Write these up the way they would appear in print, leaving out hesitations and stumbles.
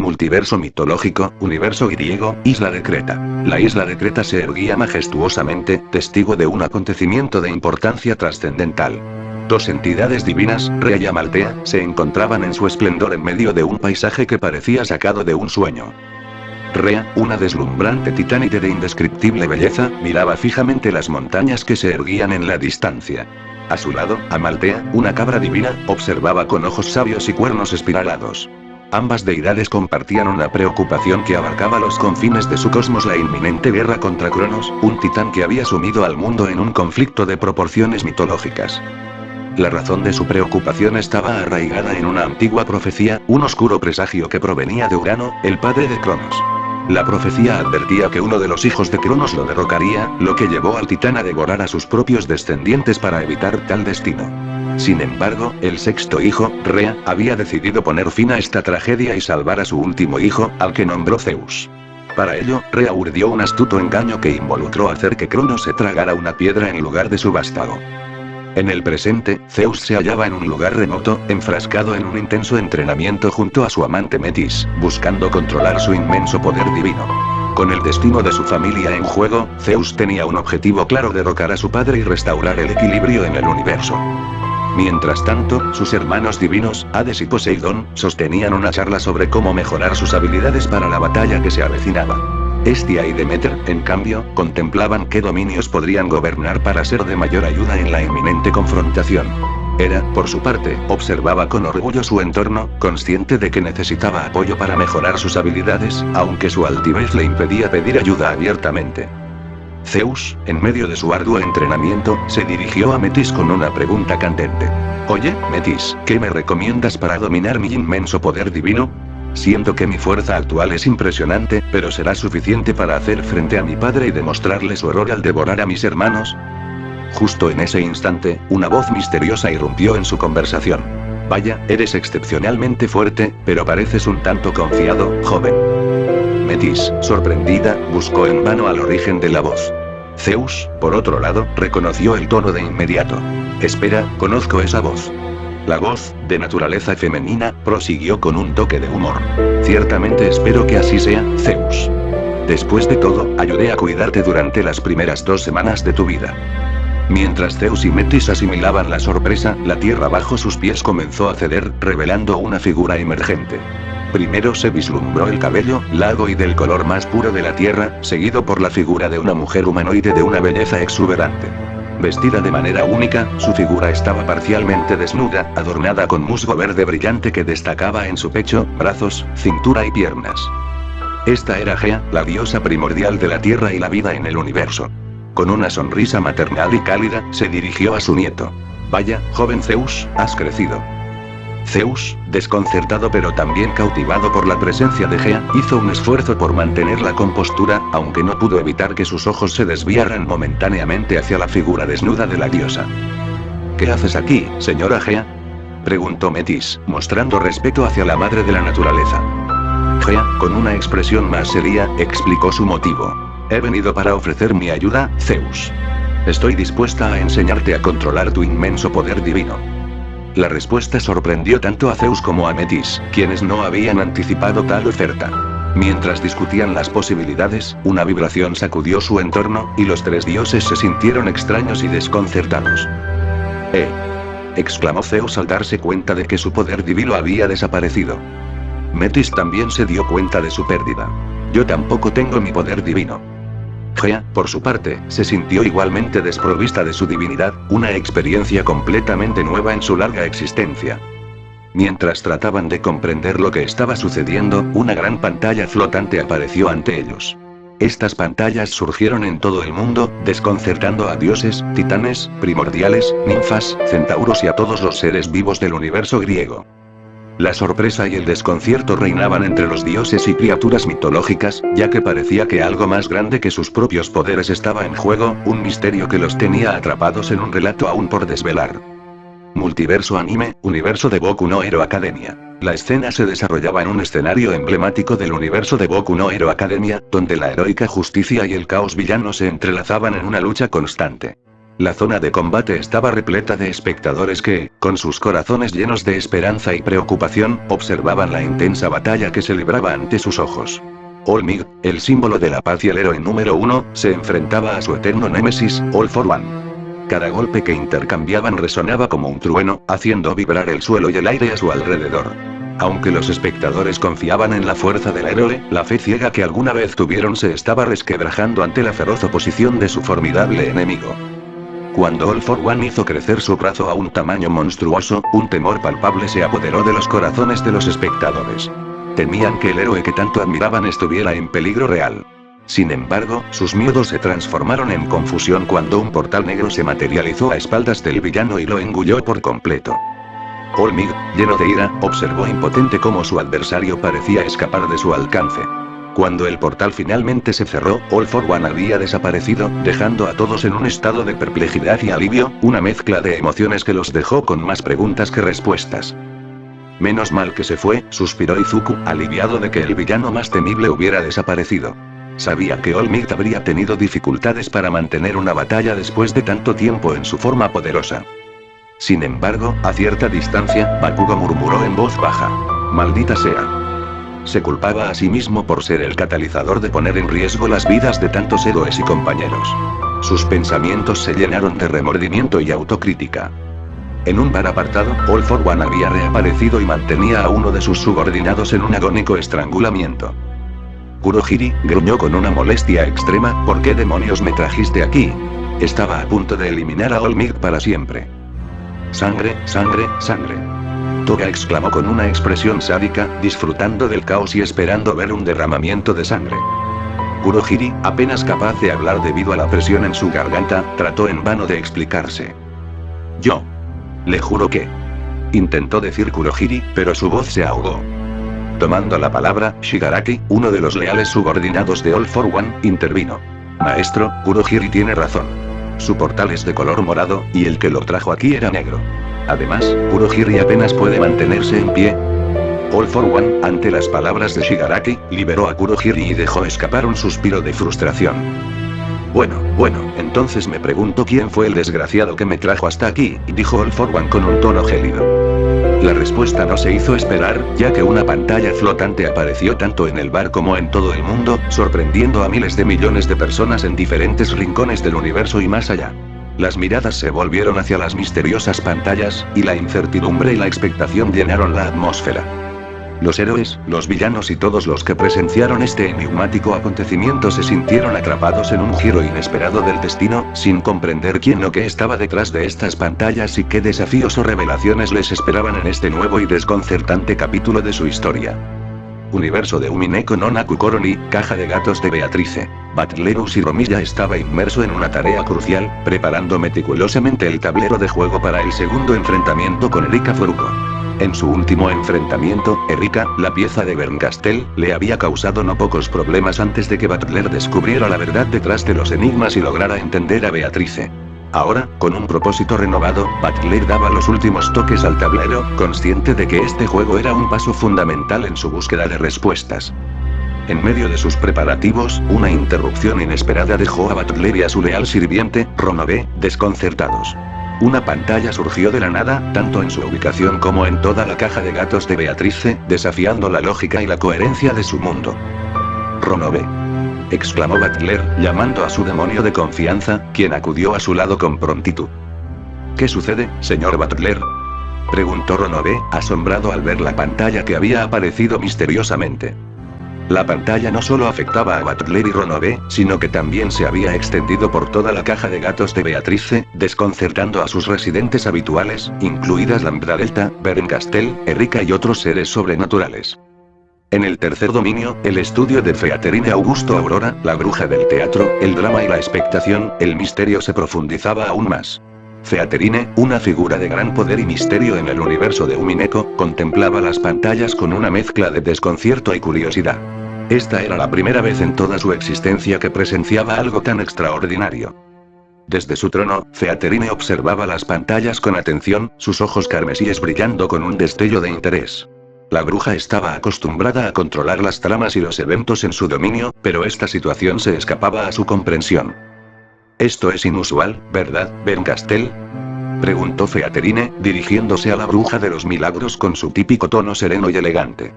Multiverso mitológico, universo griego, isla de Creta. La isla de Creta se erguía majestuosamente, testigo de un acontecimiento de importancia trascendental. Dos entidades divinas, Rea y Amaltea, se encontraban en su esplendor en medio de un paisaje que parecía sacado de un sueño. Rea, una deslumbrante titánide de indescriptible belleza, miraba fijamente las montañas que se erguían en la distancia. A su lado, Amaltea, una cabra divina, observaba con ojos sabios y cuernos espiralados. Ambas deidades compartían una preocupación que abarcaba los confines de su cosmos: la inminente guerra contra Cronos, un titán que había sumido al mundo en un conflicto de proporciones mitológicas. La razón de su preocupación estaba arraigada en una antigua profecía, un oscuro presagio que provenía de Urano, el padre de Cronos. La profecía advertía que uno de los hijos de Cronos lo derrocaría, lo que llevó al titán a devorar a sus propios descendientes para evitar tal destino. Sin embargo, el sexto hijo, Rea, había decidido poner fin a esta tragedia y salvar a su último hijo, al que nombró Zeus. Para ello, Rea urdió un astuto engaño que involucró hacer que Cronos se tragara una piedra en lugar de su vástago. En el presente, Zeus se hallaba en un lugar remoto, enfrascado en un intenso entrenamiento junto a su amante Metis, buscando controlar su inmenso poder divino. Con el destino de su familia en juego, Zeus tenía un objetivo claro: derrocar a su padre y restaurar el equilibrio en el universo. Mientras tanto, sus hermanos divinos, Hades y Poseidón, sostenían una charla sobre cómo mejorar sus habilidades para la batalla que se avecinaba. Hestia y Demeter, en cambio, contemplaban qué dominios podrían gobernar para ser de mayor ayuda en la inminente confrontación. Hera, por su parte, observaba con orgullo su entorno, consciente de que necesitaba apoyo para mejorar sus habilidades, aunque su altivez le impedía pedir ayuda abiertamente. Zeus, en medio de su arduo entrenamiento, se dirigió a Metis con una pregunta candente. Oye, Metis, ¿qué me recomiendas para dominar mi inmenso poder divino? Siento que mi fuerza actual es impresionante, pero ¿será suficiente para hacer frente a mi padre y demostrarle su error al devorar a mis hermanos? Justo en ese instante, una voz misteriosa irrumpió en su conversación. Vaya, eres excepcionalmente fuerte, pero pareces un tanto confiado, joven. Metis, sorprendida, buscó en vano al origen de la voz. Zeus, por otro lado, reconoció el tono de inmediato. Espera, conozco esa voz. La voz, de naturaleza femenina, prosiguió con un toque de humor. Ciertamente espero que así sea, Zeus. Después de todo, ayudé a cuidarte durante las primeras 2 semanas de tu vida. Mientras Zeus y Metis asimilaban la sorpresa, la tierra bajo sus pies comenzó a ceder, revelando una figura emergente. Primero se vislumbró el cabello, largo y del color más puro de la tierra, seguido por la figura de una mujer humanoide de una belleza exuberante. Vestida de manera única, su figura estaba parcialmente desnuda, adornada con musgo verde brillante que destacaba en su pecho, brazos, cintura y piernas. Esta era Gea, la diosa primordial de la tierra y la vida en el universo. Con una sonrisa maternal y cálida, se dirigió a su nieto. Vaya, joven Zeus, has crecido. Zeus, desconcertado pero también cautivado por la presencia de Gea, hizo un esfuerzo por mantener la compostura, aunque no pudo evitar que sus ojos se desviaran momentáneamente hacia la figura desnuda de la diosa. ¿Qué haces aquí, señora Gea?, preguntó Metis, mostrando respeto hacia la madre de la naturaleza. Gea, con una expresión más seria, explicó su motivo. He venido para ofrecer mi ayuda, Zeus. Estoy dispuesta a enseñarte a controlar tu inmenso poder divino. La respuesta sorprendió tanto a Zeus como a Metis, quienes no habían anticipado tal oferta. Mientras discutían las posibilidades, una vibración sacudió su entorno, y los 3 dioses se sintieron extraños y desconcertados. Exclamó Zeus al darse cuenta de que su poder divino había desaparecido. Metis también se dio cuenta de su pérdida. Yo tampoco tengo mi poder divino. Gea, por su parte, se sintió igualmente desprovista de su divinidad, una experiencia completamente nueva en su larga existencia. Mientras trataban de comprender lo que estaba sucediendo, una gran pantalla flotante apareció ante ellos. Estas pantallas surgieron en todo el mundo, desconcertando a dioses, titanes, primordiales, ninfas, centauros y a todos los seres vivos del universo griego. La sorpresa y el desconcierto reinaban entre los dioses y criaturas mitológicas, ya que parecía que algo más grande que sus propios poderes estaba en juego, un misterio que los tenía atrapados en un relato aún por desvelar. Multiverso anime, universo de Boku no Hero Academia. La escena se desarrollaba en un escenario emblemático del universo de Boku no Hero Academia, donde la heroica justicia y el caos villano se entrelazaban en una lucha constante. La zona de combate estaba repleta de espectadores que, con sus corazones llenos de esperanza y preocupación, observaban la intensa batalla que se libraba ante sus ojos. Olmig, el símbolo de la paz y el héroe número 1, se enfrentaba a su eterno némesis, All for One. Cada golpe que intercambiaban resonaba como un trueno, haciendo vibrar el suelo y el aire a su alrededor. Aunque los espectadores confiaban en la fuerza del héroe, la fe ciega que alguna vez tuvieron se estaba resquebrajando ante la feroz oposición de su formidable enemigo. Cuando All for One hizo crecer su brazo a un tamaño monstruoso, un temor palpable se apoderó de los corazones de los espectadores. Temían que el héroe que tanto admiraban estuviera en peligro real. Sin embargo, sus miedos se transformaron en confusión cuando un portal negro se materializó a espaldas del villano y lo engulló por completo. Olmig, lleno de ira, observó impotente cómo su adversario parecía escapar de su alcance. Cuando el portal finalmente se cerró, All for One había desaparecido, dejando a todos en un estado de perplejidad y alivio, una mezcla de emociones que los dejó con más preguntas que respuestas. Menos mal que se fue, suspiró Izuku, aliviado de que el villano más temible hubiera desaparecido. Sabía que Olmig habría tenido dificultades para mantener una batalla después de tanto tiempo en su forma poderosa. Sin embargo, a cierta distancia, Bakugo murmuró en voz baja: «Maldita sea». Se culpaba a sí mismo por ser el catalizador de poner en riesgo las vidas de tantos héroes y compañeros. Sus pensamientos se llenaron de remordimiento y autocrítica. En un bar apartado, All for One había reaparecido y mantenía a uno de sus subordinados en un agónico estrangulamiento. Kurohiri, gruñó con una molestia extrema, ¿por qué demonios me trajiste aquí? Estaba a punto de eliminar a Olmig para siempre. Sangre, sangre, sangre. Toga exclamó con una expresión sádica, disfrutando del caos y esperando ver un derramamiento de sangre. Kurohiri, apenas capaz de hablar debido a la presión en su garganta, trató en vano de explicarse. Yo. Le juro que. Intentó decir Kurohiri, pero su voz se ahogó. Tomando la palabra, Shigaraki, uno de los leales subordinados de All for One, intervino. Maestro, Kurohiri tiene razón. Su portal es de color morado, y el que lo trajo aquí era negro. Además, Kurohiri apenas puede mantenerse en pie. All for One, ante las palabras de Shigaraki, liberó a Kurohiri y dejó escapar un suspiro de frustración. Bueno, entonces me pregunto quién fue el desgraciado que me trajo hasta aquí, dijo All for One con un tono gélido. La respuesta no se hizo esperar, ya que una pantalla flotante apareció tanto en el bar como en todo el mundo, sorprendiendo a miles de millones de personas en diferentes rincones del universo y más allá. Las miradas se volvieron hacia las misteriosas pantallas, y la incertidumbre y la expectación llenaron la atmósfera. Los héroes, los villanos y todos los que presenciaron este enigmático acontecimiento se sintieron atrapados en un giro inesperado del destino, sin comprender quién o qué estaba detrás de estas pantallas y qué desafíos o revelaciones les esperaban en este nuevo y desconcertante capítulo de su historia. Universo de Umineko no Nakukoro ni, caja de gatos de Beatrice. Batlerus y Romilla estaba inmerso en una tarea crucial, preparando meticulosamente el tablero de juego para el segundo enfrentamiento con Erika Furuko. En su último enfrentamiento, Erika, la pieza de Bernkastel, le había causado no pocos problemas antes de que Butler descubriera la verdad detrás de los enigmas y lograra entender a Beatrice. Ahora, con un propósito renovado, Butler daba los últimos toques al tablero, consciente de que este juego era un paso fundamental en su búsqueda de respuestas. En medio de sus preparativos, una interrupción inesperada dejó a Butler y a su leal sirviente, Ronobe, desconcertados. Una pantalla surgió de la nada, tanto en su ubicación como en toda la caja de gatos de Beatrice, desafiando la lógica y la coherencia de su mundo. Ronobe, exclamó Butler, llamando a su demonio de confianza, quien acudió a su lado con prontitud. ¿Qué sucede, señor Butler?, preguntó Ronobe, asombrado al ver la pantalla que había aparecido misteriosamente. La pantalla no solo afectaba a Butler y Ronobe, sino que también se había extendido por toda la caja de gatos de Beatrice, desconcertando a sus residentes habituales, incluidas Lambda Delta, Bernkastel, Erika y otros seres sobrenaturales. En el tercer dominio, el estudio de Featerine Augusto Aurora, la bruja del teatro, el drama y la expectación, el misterio se profundizaba aún más. Featerine, una figura de gran poder y misterio en el universo de Umineko, contemplaba las pantallas con una mezcla de desconcierto y curiosidad. Esta era la primera vez en toda su existencia que presenciaba algo tan extraordinario. Desde su trono, Featerine observaba las pantallas con atención, sus ojos carmesíes brillando con un destello de interés. La bruja estaba acostumbrada a controlar las tramas y los eventos en su dominio, pero esta situación se escapaba a su comprensión. Esto es inusual, ¿verdad, Berncastel? Preguntó Featerine, dirigiéndose a la bruja de los milagros con su típico tono sereno y elegante.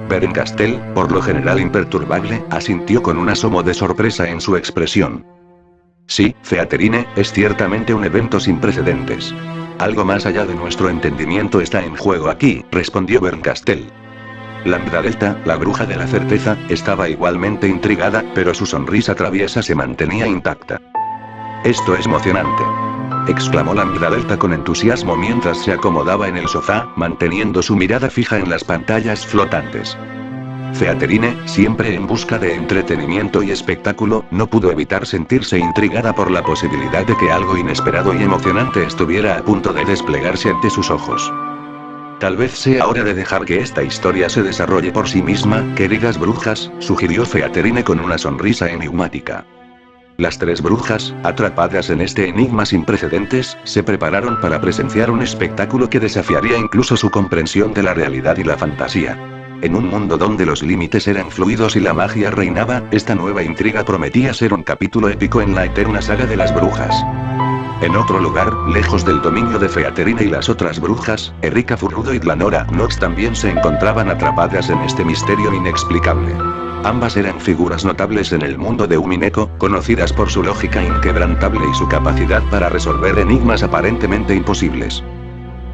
Berncastel, por lo general imperturbable, asintió con un asomo de sorpresa en su expresión. Sí, Featerine, es ciertamente un evento sin precedentes. Algo más allá de nuestro entendimiento está en juego aquí, respondió Berncastel. Lambda Delta, la bruja de la certeza, estaba igualmente intrigada, pero su sonrisa traviesa se mantenía intacta. Esto es emocionante, exclamó Lambda Delta con entusiasmo mientras se acomodaba en el sofá, manteniendo su mirada fija en las pantallas flotantes. Featerine, siempre en busca de entretenimiento y espectáculo, no pudo evitar sentirse intrigada por la posibilidad de que algo inesperado y emocionante estuviera a punto de desplegarse ante sus ojos. Tal vez sea hora de dejar que esta historia se desarrolle por sí misma, queridas brujas, sugirió Featerine con una sonrisa enigmática. Las tres brujas, atrapadas en este enigma sin precedentes, se prepararon para presenciar un espectáculo que desafiaría incluso su comprensión de la realidad y la fantasía. En un mundo donde los límites eran fluidos y la magia reinaba, esta nueva intriga prometía ser un capítulo épico en la eterna saga de las brujas. En otro lugar, lejos del dominio de Featerine y las otras brujas, Erika Furrudo y Glanora Nox también se encontraban atrapadas en este misterio inexplicable. Ambas eran figuras notables en el mundo de Umineko, conocidas por su lógica inquebrantable y su capacidad para resolver enigmas aparentemente imposibles.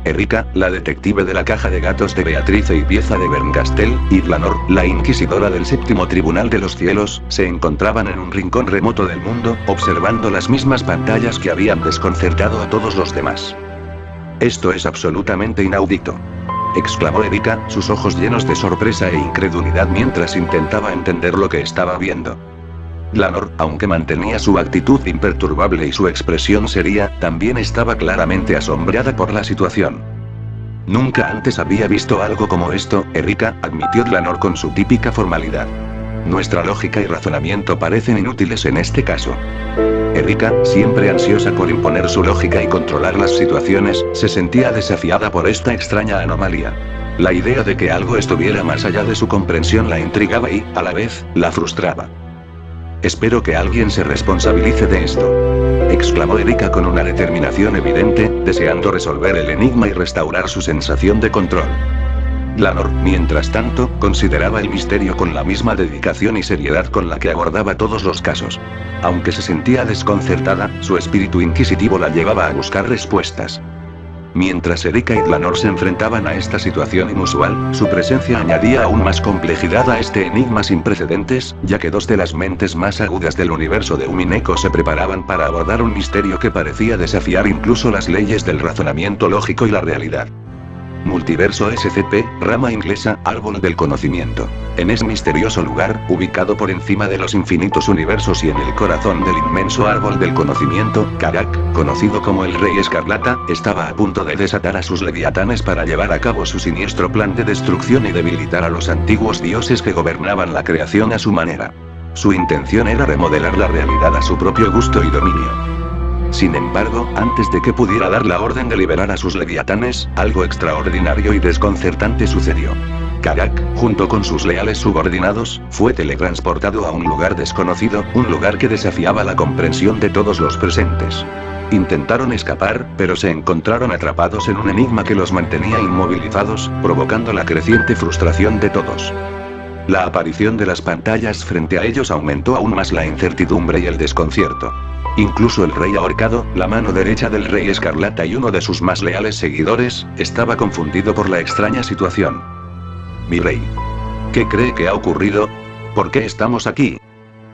Erika, la detective de la caja de gatos de Beatrice y pieza de Berncastel, y Glanor, la inquisidora del séptimo tribunal de los cielos, se encontraban en un rincón remoto del mundo, observando las mismas pantallas que habían desconcertado a todos los demás. Esto es absolutamente inaudito, exclamó Erika, sus ojos llenos de sorpresa e incredulidad mientras intentaba entender lo que estaba viendo. Glanor, aunque mantenía su actitud imperturbable y su expresión seria, también estaba claramente asombrada por la situación. Nunca antes había visto algo como esto, Erika, admitió Glanor con su típica formalidad. Nuestra lógica y razonamiento parecen inútiles en este caso. Erika, siempre ansiosa por imponer su lógica y controlar las situaciones, se sentía desafiada por esta extraña anomalía. La idea de que algo estuviera más allá de su comprensión la intrigaba y, a la vez, la frustraba. Espero que alguien se responsabilice de esto, exclamó Erika con una determinación evidente, deseando resolver el enigma y restaurar su sensación de control. Glanor, mientras tanto, consideraba el misterio con la misma dedicación y seriedad con la que abordaba todos los casos. Aunque se sentía desconcertada, su espíritu inquisitivo la llevaba a buscar respuestas. Mientras Erika y Glanor se enfrentaban a esta situación inusual, su presencia añadía aún más complejidad a este enigma sin precedentes, ya que dos de las mentes más agudas del universo de Umineko se preparaban para abordar un misterio que parecía desafiar incluso las leyes del razonamiento lógico y la realidad. Multiverso SCP, rama inglesa, árbol del conocimiento. En ese misterioso lugar, ubicado por encima de los infinitos universos y en el corazón del inmenso árbol del conocimiento, Karak, conocido como el Rey Escarlata, estaba a punto de desatar a sus leviatanes para llevar a cabo su siniestro plan de destrucción y debilitar a los antiguos dioses que gobernaban la creación a su manera. Su intención era remodelar la realidad a su propio gusto y dominio. Sin embargo, antes de que pudiera dar la orden de liberar a sus leviatanes, algo extraordinario y desconcertante sucedió. Karak, junto con sus leales subordinados, fue teletransportado a un lugar desconocido, un lugar que desafiaba la comprensión de todos los presentes. Intentaron escapar, pero se encontraron atrapados en un enigma que los mantenía inmovilizados, provocando la creciente frustración de todos. La aparición de las pantallas frente a ellos aumentó aún más la incertidumbre y el desconcierto. Incluso el rey ahorcado, la mano derecha del Rey Escarlata y uno de sus más leales seguidores, estaba confundido por la extraña situación. Mi rey. ¿Qué cree que ha ocurrido? ¿Por qué estamos aquí?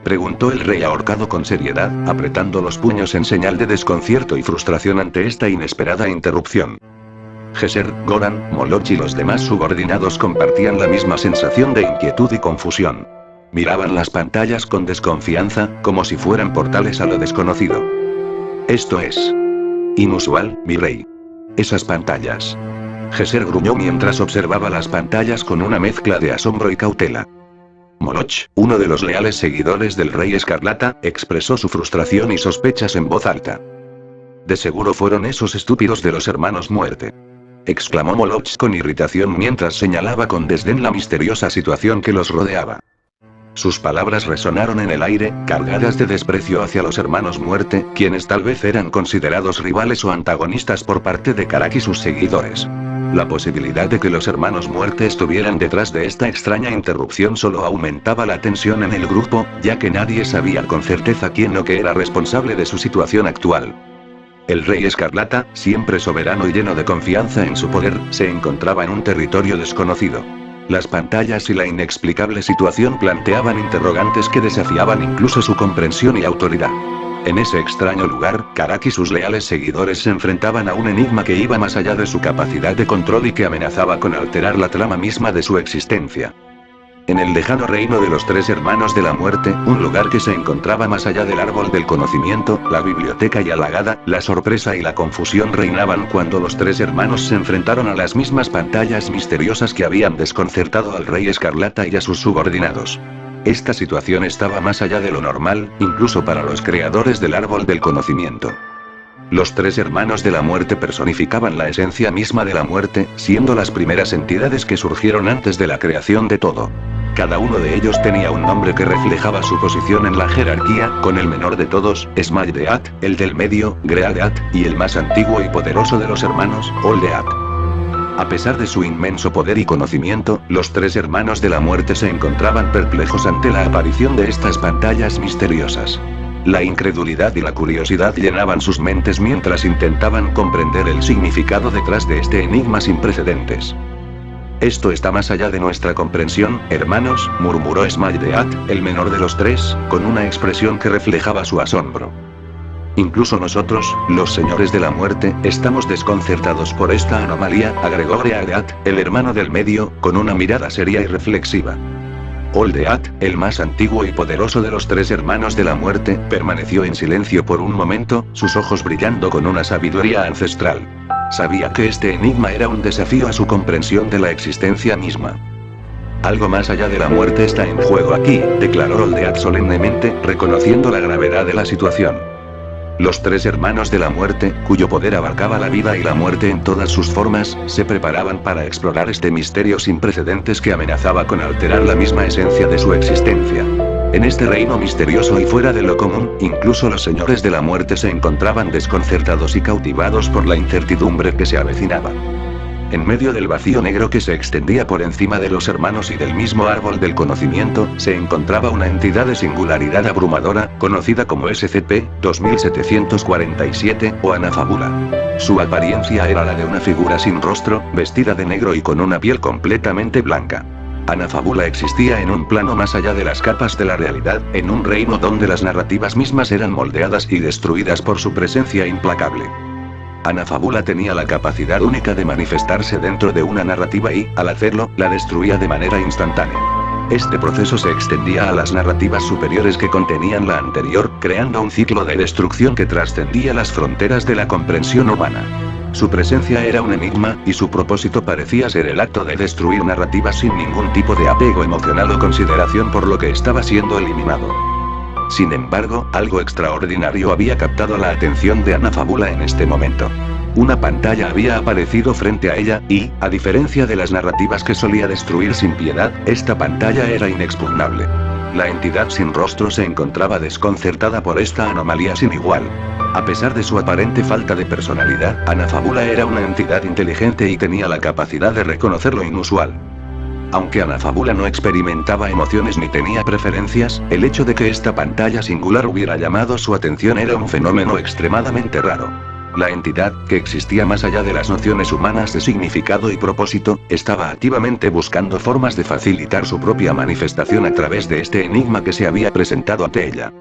Preguntó el rey ahorcado con seriedad, apretando los puños en señal de desconcierto y frustración ante esta inesperada interrupción. Geser, Goran, Moloch y los demás subordinados compartían la misma sensación de inquietud y confusión. Miraban las pantallas con desconfianza, como si fueran portales a lo desconocido. Esto es inusual, mi rey. Esas pantallas. Geser gruñó mientras observaba las pantallas con una mezcla de asombro y cautela. Moloch, uno de los leales seguidores del Rey Escarlata, expresó su frustración y sospechas en voz alta. De seguro fueron esos estúpidos de los hermanos muerte, exclamó Moloch con irritación mientras señalaba con desdén la misteriosa situación que los rodeaba. Sus palabras resonaron en el aire, cargadas de desprecio hacia los hermanos Muerte, quienes tal vez eran considerados rivales o antagonistas por parte de Karaki y sus seguidores. La posibilidad de que los hermanos Muerte estuvieran detrás de esta extraña interrupción solo aumentaba la tensión en el grupo, ya que nadie sabía con certeza quién o qué era responsable de su situación actual. El Rey Escarlata, siempre soberano y lleno de confianza en su poder, se encontraba en un territorio desconocido. Las pantallas y la inexplicable situación planteaban interrogantes que desafiaban incluso su comprensión y autoridad. En ese extraño lugar, Karaki y sus leales seguidores se enfrentaban a un enigma que iba más allá de su capacidad de control y que amenazaba con alterar la trama misma de su existencia. En el lejano reino de los tres hermanos de la muerte, un lugar que se encontraba más allá del árbol del conocimiento, la biblioteca y halagada, la sorpresa y la confusión reinaban cuando los tres hermanos se enfrentaron a las mismas pantallas misteriosas que habían desconcertado al Rey Escarlata y a sus subordinados. Esta situación estaba más allá de lo normal, incluso para los creadores del árbol del conocimiento. Los tres hermanos de la muerte personificaban la esencia misma de la muerte, siendo las primeras entidades que surgieron antes de la creación de todo. Cada uno de ellos tenía un nombre que reflejaba su posición en la jerarquía, con el menor de todos, Smaeldeat, el del medio, Greadeat, y el más antiguo y poderoso de los hermanos, Oldeat. A pesar de su inmenso poder y conocimiento, los tres hermanos de la muerte se encontraban perplejos ante la aparición de estas pantallas misteriosas. La incredulidad y la curiosidad llenaban sus mentes mientras intentaban comprender el significado detrás de este enigma sin precedentes. Esto está más allá de nuestra comprensión, hermanos, murmuró Smaeldeat, el menor de los tres, con una expresión que reflejaba su asombro. Incluso nosotros, los señores de la muerte, estamos desconcertados por esta anomalía, agregó Greadeat, el hermano del medio, con una mirada seria y reflexiva. Oldeat, el más antiguo y poderoso de los tres hermanos de la muerte, permaneció en silencio por un momento, sus ojos brillando con una sabiduría ancestral. Sabía que este enigma era un desafío a su comprensión de la existencia misma. Algo más allá de la muerte está en juego aquí, declaró Oldeat solemnemente, reconociendo la gravedad de la situación. Los tres hermanos de la muerte, cuyo poder abarcaba la vida y la muerte en todas sus formas, se preparaban para explorar este misterio sin precedentes que amenazaba con alterar la misma esencia de su existencia. En este reino misterioso y fuera de lo común, incluso los señores de la muerte se encontraban desconcertados y cautivados por la incertidumbre que se avecinaba. En medio del vacío negro que se extendía por encima de los hermanos y del mismo árbol del conocimiento, se encontraba una entidad de singularidad abrumadora, conocida como SCP-2747, o Anafabula. Su apariencia era la de una figura sin rostro, vestida de negro y con una piel completamente blanca. Anafabula existía en un plano más allá de las capas de la realidad, en un reino donde las narrativas mismas eran moldeadas y destruidas por su presencia implacable. Anafabula tenía la capacidad única de manifestarse dentro de una narrativa y, al hacerlo, la destruía de manera instantánea. Este proceso se extendía a las narrativas superiores que contenían la anterior, creando un ciclo de destrucción que trascendía las fronteras de la comprensión humana. Su presencia era un enigma, y su propósito parecía ser el acto de destruir narrativas sin ningún tipo de apego emocional o consideración por lo que estaba siendo eliminado. Sin embargo, algo extraordinario había captado la atención de Anafabula en este momento. Una pantalla había aparecido frente a ella, y, a diferencia de las narrativas que solía destruir sin piedad, esta pantalla era inexpugnable. La entidad sin rostro se encontraba desconcertada por esta anomalía sin igual. A pesar de su aparente falta de personalidad, Anafabula era una entidad inteligente y tenía la capacidad de reconocer lo inusual. Aunque Anafabula no experimentaba emociones ni tenía preferencias, el hecho de que esta pantalla singular hubiera llamado su atención era un fenómeno extremadamente raro. La entidad, que existía más allá de las nociones humanas de significado y propósito, estaba activamente buscando formas de facilitar su propia manifestación a través de este enigma que se había presentado ante ella.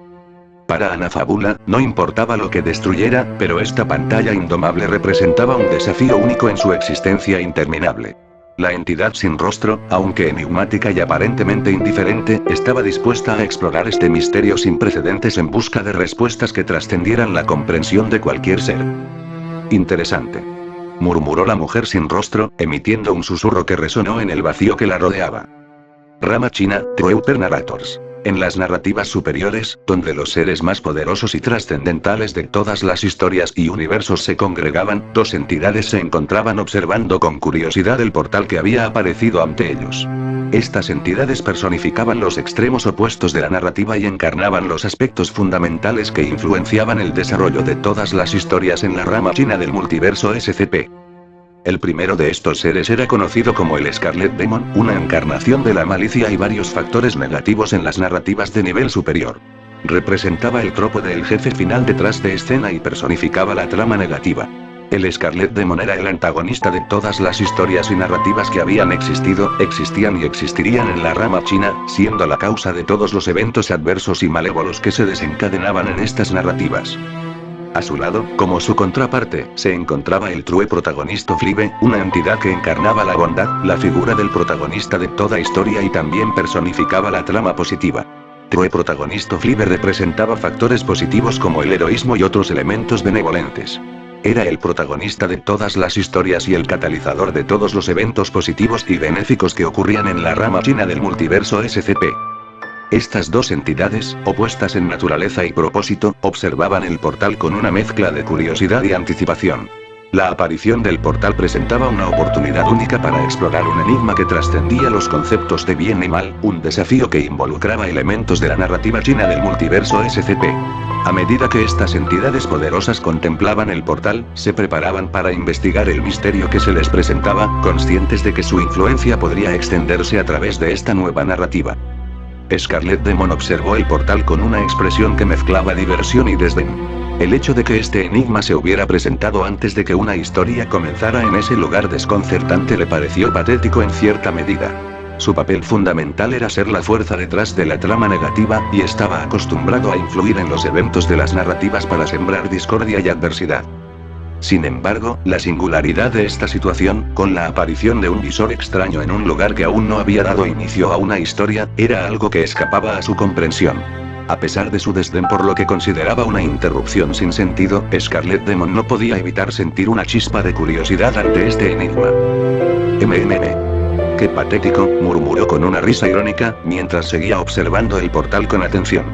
Para Anafabula, no importaba lo que destruyera, pero esta pantalla indomable representaba un desafío único en su existencia interminable. La entidad sin rostro, aunque enigmática y aparentemente indiferente, estaba dispuesta a explorar este misterio sin precedentes en busca de respuestas que trascendieran la comprensión de cualquier ser. Interesante, murmuró la mujer sin rostro, emitiendo un susurro que resonó en el vacío que la rodeaba. Rama China, Treuper Narrators. En las narrativas superiores, donde los seres más poderosos y trascendentales de todas las historias y universos se congregaban, dos entidades se encontraban observando con curiosidad el portal que había aparecido ante ellos. Estas entidades personificaban los extremos opuestos de la narrativa y encarnaban los aspectos fundamentales que influenciaban el desarrollo de todas las historias en la rama china del multiverso SCP. El primero de estos seres era conocido como el Scarlet Demon, una encarnación de la malicia y varios factores negativos en las narrativas de nivel superior. Representaba el tropo del jefe final detrás de escena y personificaba la trama negativa. El Scarlet Demon era el antagonista de todas las historias y narrativas que habían existido, existían y existirían en la rama china, siendo la causa de todos los eventos adversos y malévolos que se desencadenaban en estas narrativas. A su lado, como su contraparte, se encontraba el True protagonista Flibe, una entidad que encarnaba la bondad, la figura del protagonista de toda historia y también personificaba la trama positiva. True protagonista Flibe representaba factores positivos como el heroísmo y otros elementos benevolentes. Era el protagonista de todas las historias y el catalizador de todos los eventos positivos y benéficos que ocurrían en la rama china del multiverso SCP. Estas dos entidades, opuestas en naturaleza y propósito, observaban el portal con una mezcla de curiosidad y anticipación. La aparición del portal presentaba una oportunidad única para explorar un enigma que trascendía los conceptos de bien y mal, un desafío que involucraba elementos de la narrativa china del multiverso SCP. A medida que estas entidades poderosas contemplaban el portal, se preparaban para investigar el misterio que se les presentaba, conscientes de que su influencia podría extenderse a través de esta nueva narrativa. Scarlet Demon observó el portal con una expresión que mezclaba diversión y desdén. El hecho de que este enigma se hubiera presentado antes de que una historia comenzara en ese lugar desconcertante le pareció patético en cierta medida. Su papel fundamental era ser la fuerza detrás de la trama negativa, y estaba acostumbrado a influir en los eventos de las narrativas para sembrar discordia y adversidad. Sin embargo, la singularidad de esta situación, con la aparición de un visor extraño en un lugar que aún no había dado inicio a una historia, era algo que escapaba a su comprensión. A pesar de su desdén por lo que consideraba una interrupción sin sentido, Scarlet Demon no podía evitar sentir una chispa de curiosidad ante este enigma. «Qué patético», murmuró con una risa irónica, mientras seguía observando el portal con atención.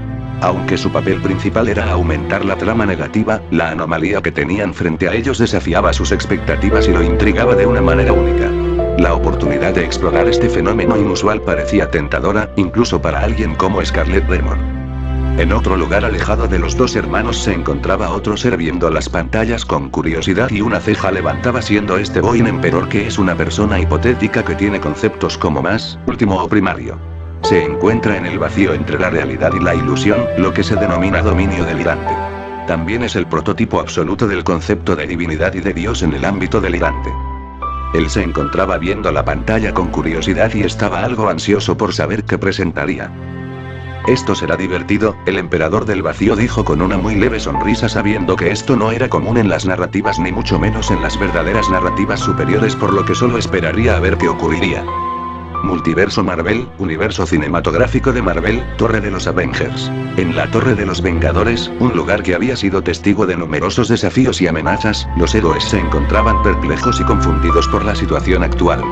Aunque su papel principal era aumentar la trama negativa, la anomalía que tenían frente a ellos desafiaba sus expectativas y lo intrigaba de una manera única. La oportunidad de explorar este fenómeno inusual parecía tentadora, incluso para alguien como Scarlet Demon. En otro lugar alejado de los dos hermanos se encontraba otro ser viendo las pantallas con curiosidad y una ceja levantaba, siendo este Boin Emperor, que es una persona hipotética que tiene conceptos como más, último o primario. Se encuentra en el vacío entre la realidad y la ilusión, lo que se denomina dominio delirante. También es el prototipo absoluto del concepto de divinidad y de Dios en el ámbito delirante. Él se encontraba viendo la pantalla con curiosidad y estaba algo ansioso por saber qué presentaría. «Esto será divertido», el emperador del vacío dijo con una muy leve sonrisa, sabiendo que esto no era común en las narrativas ni mucho menos en las verdaderas narrativas superiores, por lo que solo esperaría a ver qué ocurriría. Multiverso Marvel, universo cinematográfico de Marvel, Torre de los Avengers. En la Torre de los Vengadores, un lugar que había sido testigo de numerosos desafíos y amenazas, los héroes se encontraban perplejos y confundidos por la situación actual.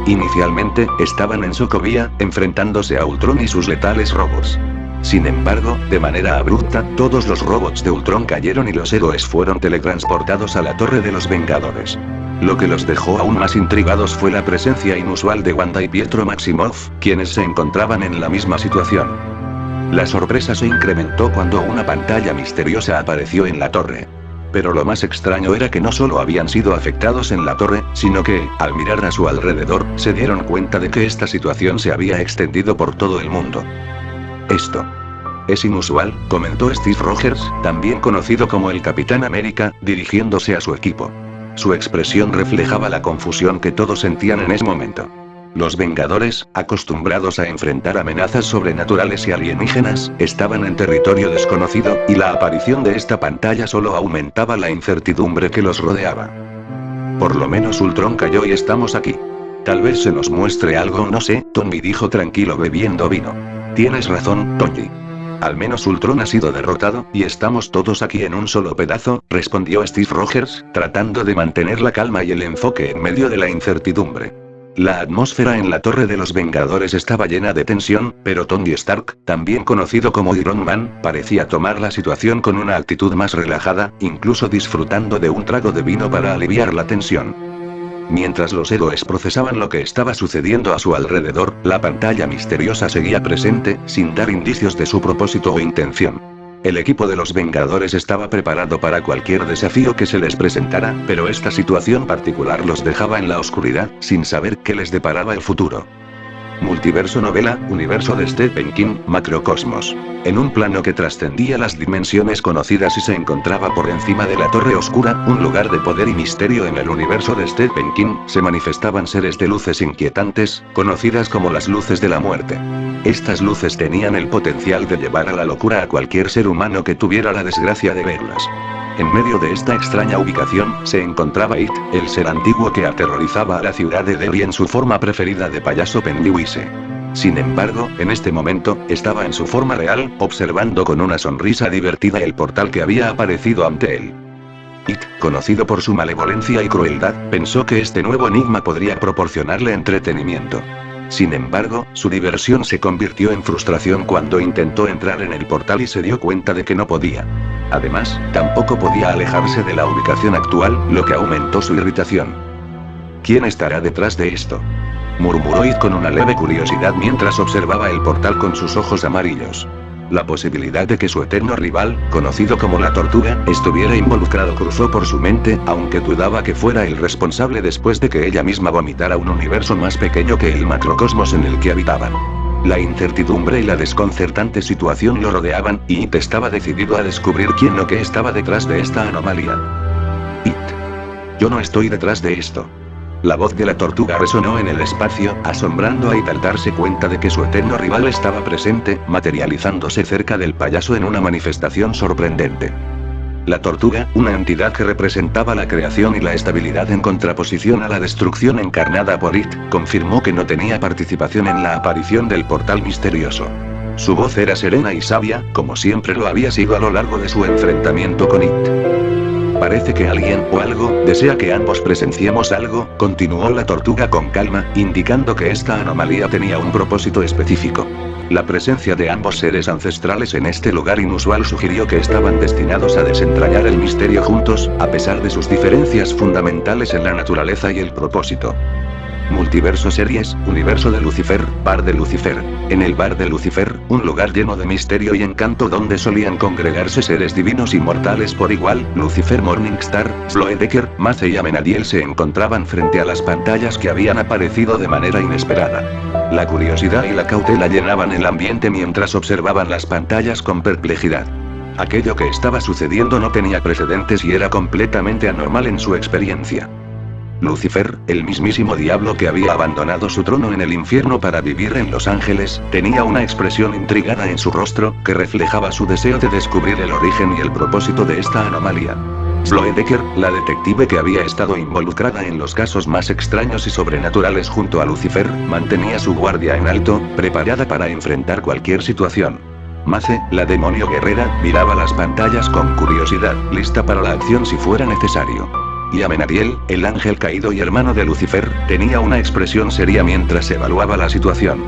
Inicialmente, estaban en Sokovia, enfrentándose a Ultron y sus letales robots. Sin embargo, de manera abrupta, todos los robots de Ultron cayeron y los héroes fueron teletransportados a la Torre de los Vengadores. Lo que los dejó aún más intrigados fue la presencia inusual de Wanda y Pietro Maximoff, quienes se encontraban en la misma situación. La sorpresa se incrementó cuando una pantalla misteriosa apareció en la torre. Pero lo más extraño era que no solo habían sido afectados en la torre, sino que, al mirar a su alrededor, se dieron cuenta de que esta situación se había extendido por todo el mundo. «Esto es inusual», comentó Steve Rogers, también conocido como el Capitán América, dirigiéndose a su equipo. Su expresión reflejaba la confusión que todos sentían en ese momento. Los Vengadores, acostumbrados a enfrentar amenazas sobrenaturales y alienígenas, estaban en territorio desconocido, y la aparición de esta pantalla solo aumentaba la incertidumbre que los rodeaba. «Por lo menos Ultron cayó y estamos aquí. Tal vez se nos muestre algo, no sé», Tony dijo tranquilo bebiendo vino. «Tienes razón, Tony. Al menos Ultron ha sido derrotado, y estamos todos aquí en un solo pedazo», respondió Steve Rogers, tratando de mantener la calma y el enfoque en medio de la incertidumbre. La atmósfera en la Torre de los Vengadores estaba llena de tensión, pero Tony Stark, también conocido como Iron Man, parecía tomar la situación con una actitud más relajada, incluso disfrutando de un trago de vino para aliviar la tensión. Mientras los héroes procesaban lo que estaba sucediendo a su alrededor, la pantalla misteriosa seguía presente, sin dar indicios de su propósito o intención. El equipo de los Vengadores estaba preparado para cualquier desafío que se les presentara, pero esta situación particular los dejaba en la oscuridad, sin saber qué les deparaba el futuro. Multiverso novela, universo de Stephen King, Macrocosmos. En un plano que trascendía las dimensiones conocidas y se encontraba por encima de la Torre Oscura, un lugar de poder y misterio en el universo de Stephen King, se manifestaban seres de luces inquietantes, conocidas como las luces de la muerte. Estas luces tenían el potencial de llevar a la locura a cualquier ser humano que tuviera la desgracia de verlas. En medio de esta extraña ubicación, se encontraba It, el ser antiguo que aterrorizaba a la ciudad de Derry en su forma preferida de payaso Pennywise. Sin embargo, en este momento, estaba en su forma real, observando con una sonrisa divertida el portal que había aparecido ante él. It, conocido por su malevolencia y crueldad, pensó que este nuevo enigma podría proporcionarle entretenimiento. Sin embargo, su diversión se convirtió en frustración cuando intentó entrar en el portal y se dio cuenta de que no podía. Además, tampoco podía alejarse de la ubicación actual, lo que aumentó su irritación. ¿Quién estará detrás de esto?, murmuró It con una leve curiosidad mientras observaba el portal con sus ojos amarillos. La posibilidad de que su eterno rival, conocido como la Tortuga, estuviera involucrado cruzó por su mente, aunque dudaba que fuera el responsable después de que ella misma vomitara un universo más pequeño que el macrocosmos en el que habitaban. La incertidumbre y la desconcertante situación lo rodeaban, y It estaba decidido a descubrir quién o qué estaba detrás de esta anomalía. It. Yo no estoy detrás de esto. La voz de la Tortuga resonó en el espacio, asombrando a It al darse cuenta de que su eterno rival estaba presente, materializándose cerca del payaso en una manifestación sorprendente. La Tortuga, una entidad que representaba la creación y la estabilidad en contraposición a la destrucción encarnada por It, confirmó que no tenía participación en la aparición del portal misterioso. Su voz era serena y sabia, como siempre lo había sido a lo largo de su enfrentamiento con It. Parece que alguien o algo desea que ambos presenciemos algo, continuó la Tortuga con calma, indicando que esta anomalía tenía un propósito específico. La presencia de ambos seres ancestrales en este lugar inusual sugirió que estaban destinados a desentrañar el misterio juntos, a pesar de sus diferencias fundamentales en la naturaleza y el propósito. Multiverso series, universo de Lucifer, bar de Lucifer. En el bar de Lucifer, un lugar lleno de misterio y encanto donde solían congregarse seres divinos y mortales por igual, Lucifer Morningstar, Sloe Decker, Mace y Amenadiel se encontraban frente a las pantallas que habían aparecido de manera inesperada. La curiosidad y la cautela llenaban el ambiente mientras observaban las pantallas con perplejidad. Aquello que estaba sucediendo no tenía precedentes y era completamente anormal en su experiencia. Lucifer, el mismísimo diablo que había abandonado su trono en el infierno para vivir en Los Ángeles, tenía una expresión intrigada en su rostro, que reflejaba su deseo de descubrir el origen y el propósito de esta anomalía. Sloe Decker, la detective que había estado involucrada en los casos más extraños y sobrenaturales junto a Lucifer, mantenía su guardia en alto, preparada para enfrentar cualquier situación. Mace, la demonio guerrera, miraba las pantallas con curiosidad, lista para la acción si fuera necesario. Y Amenadiel, el ángel caído y hermano de Lucifer, tenía una expresión seria mientras evaluaba la situación.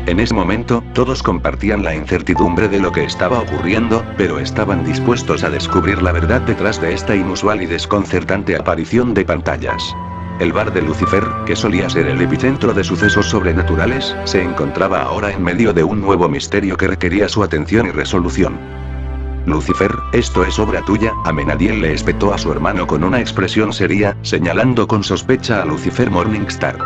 En ese momento, todos compartían la incertidumbre de lo que estaba ocurriendo, pero estaban dispuestos a descubrir la verdad detrás de esta inusual y desconcertante aparición de pantallas. El bar de Lucifer, que solía ser el epicentro de sucesos sobrenaturales, se encontraba ahora en medio de un nuevo misterio que requería su atención y resolución. Lucifer, esto es obra tuya, Amenadiel le espetó a su hermano con una expresión seria, señalando con sospecha a Lucifer Morningstar.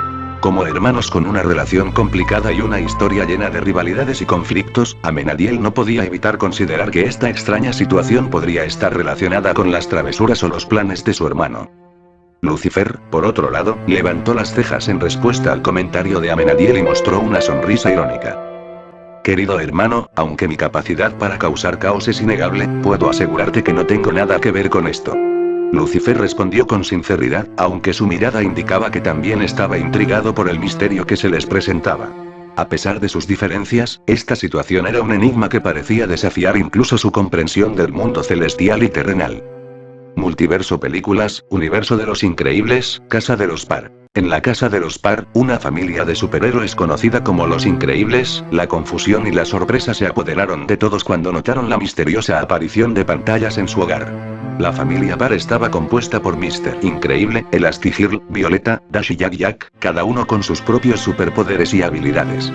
Como hermanos con una relación complicada y una historia llena de rivalidades y conflictos, Amenadiel no podía evitar considerar que esta extraña situación podría estar relacionada con las travesuras o los planes de su hermano. Lucifer, por otro lado, levantó las cejas en respuesta al comentario de Amenadiel y mostró una sonrisa irónica. Querido hermano, aunque mi capacidad para causar caos es innegable, puedo asegurarte que no tengo nada que ver con esto. Lucifer respondió con sinceridad, aunque su mirada indicaba que también estaba intrigado por el misterio que se les presentaba. A pesar de sus diferencias, esta situación era un enigma que parecía desafiar incluso su comprensión del mundo celestial y terrenal. Multiverso películas, universo de los increíbles, Casa de los Parr. En la Casa de los Parr, una familia de superhéroes conocida como Los Increíbles, la confusión y la sorpresa se apoderaron de todos cuando notaron la misteriosa aparición de pantallas en su hogar. La familia Parr estaba compuesta por Mr. Increíble, Elastigirl, Violeta, Dash y Jack, cada uno con sus propios superpoderes y habilidades.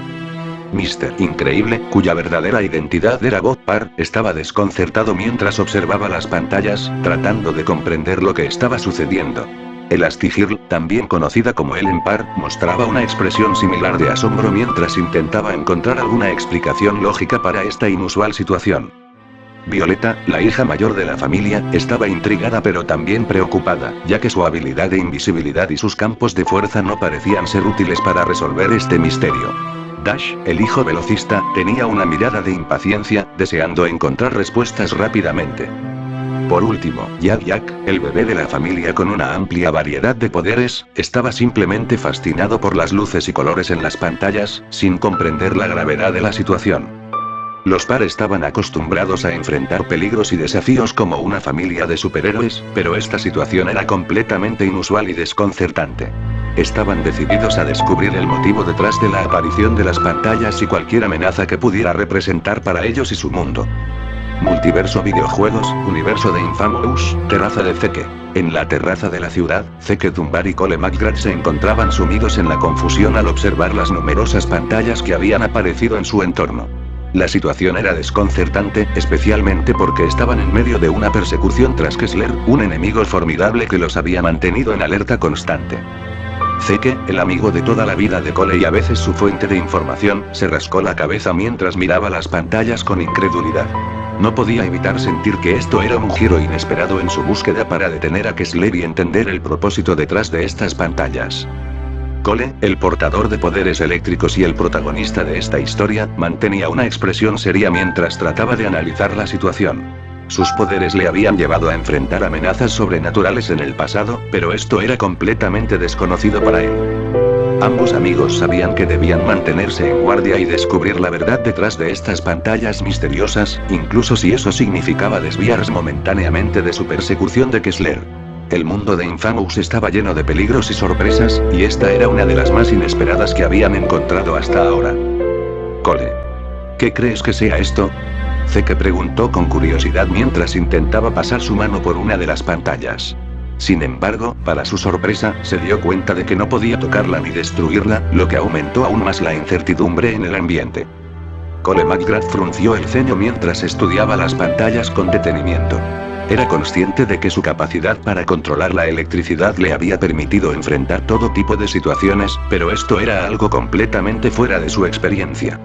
Mr. Increíble, cuya verdadera identidad era Bob Parr, estaba desconcertado mientras observaba las pantallas, tratando de comprender lo que estaba sucediendo. Elastigirl, también conocida como Ellen Parr, mostraba una expresión similar de asombro mientras intentaba encontrar alguna explicación lógica para esta inusual situación. Violeta, la hija mayor de la familia, estaba intrigada pero también preocupada, ya que su habilidad de invisibilidad y sus campos de fuerza no parecían ser útiles para resolver este misterio. Dash, el hijo velocista, tenía una mirada de impaciencia, deseando encontrar respuestas rápidamente. Por último, Jack, el bebé de la familia con una amplia variedad de poderes, estaba simplemente fascinado por las luces y colores en las pantallas, sin comprender la gravedad de la situación. Los Parr estaban acostumbrados a enfrentar peligros y desafíos como una familia de superhéroes, pero esta situación era completamente inusual y desconcertante. Estaban decididos a descubrir el motivo detrás de la aparición de las pantallas y cualquier amenaza que pudiera representar para ellos y su mundo. Multiverso videojuegos, universo de Infamous, terraza de Zeke. En la terraza de la ciudad, Zeke Dunbar y Cole McGrath se encontraban sumidos en la confusión al observar las numerosas pantallas que habían aparecido en su entorno. La situación era desconcertante, especialmente porque estaban en medio de una persecución tras Kessler, un enemigo formidable que los había mantenido en alerta constante. Zeke, el amigo de toda la vida de Cole y a veces su fuente de información, se rascó la cabeza mientras miraba las pantallas con incredulidad. No podía evitar sentir que esto era un giro inesperado en su búsqueda para detener a Kessler y entender el propósito detrás de estas pantallas. Cole, el portador de poderes eléctricos y el protagonista de esta historia, mantenía una expresión seria mientras trataba de analizar la situación. Sus poderes le habían llevado a enfrentar amenazas sobrenaturales en el pasado, pero esto era completamente desconocido para él. Ambos amigos sabían que debían mantenerse en guardia y descubrir la verdad detrás de estas pantallas misteriosas, incluso si eso significaba desviarse momentáneamente de su persecución de Kessler. El mundo de Infamous estaba lleno de peligros y sorpresas, y esta era una de las más inesperadas que habían encontrado hasta ahora. Cole. ¿Qué crees que sea esto? Zeke preguntó con curiosidad mientras intentaba pasar su mano por una de las pantallas. Sin embargo, para su sorpresa, se dio cuenta de que no podía tocarla ni destruirla, lo que aumentó aún más la incertidumbre en el ambiente. Cole McGrath frunció el ceño mientras estudiaba las pantallas con detenimiento. Era consciente de que su capacidad para controlar la electricidad le había permitido enfrentar todo tipo de situaciones, pero esto era algo completamente fuera de su experiencia.